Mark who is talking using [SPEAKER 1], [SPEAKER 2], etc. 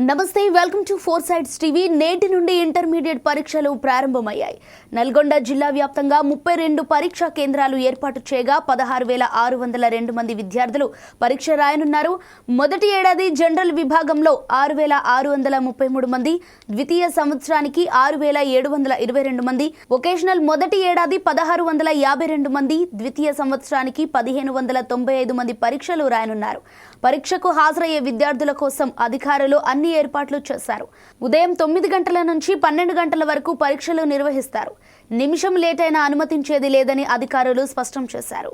[SPEAKER 1] నమస్తే, welcome to four sides TV. నేటి నుండి ఇంటర్మీడియట్ పరీక్షలు ప్రారంభమయ్యాయి. నల్గొండ జిల్లా వ్యాప్తంగా 32 పరీక్షా కేంద్రాలు ఏర్పాటు చేయగా 16,602 మంది విద్యార్థులు పరీక్ష రాయనున్నారు. మొదటి ఏడాది జనరల్ విభాగంలో 6,633 మంది, ద్వితీయ సంవత్సరానికి 6,722 మంది, వొకేషనల్ మొదటి ఏడాది 1,652 మంది, ద్వితీయ సంవత్సరానికి 1,595 మంది పరీక్షలు రాయనున్నారు. పరీక్షకు హాజరయ్యే విద్యార్థుల కోసం అధికారులు అన్ని ఏర్పాట్లు చేశారు. ఉదయం 9 గంటల నుంచి 12 గంటల వరకు పరీక్షలు నిర్వహిస్తారు. నిమిషం లేట్ అయినా అనుమతించేది లేదని అధికారులు స్పష్టం చేశారు.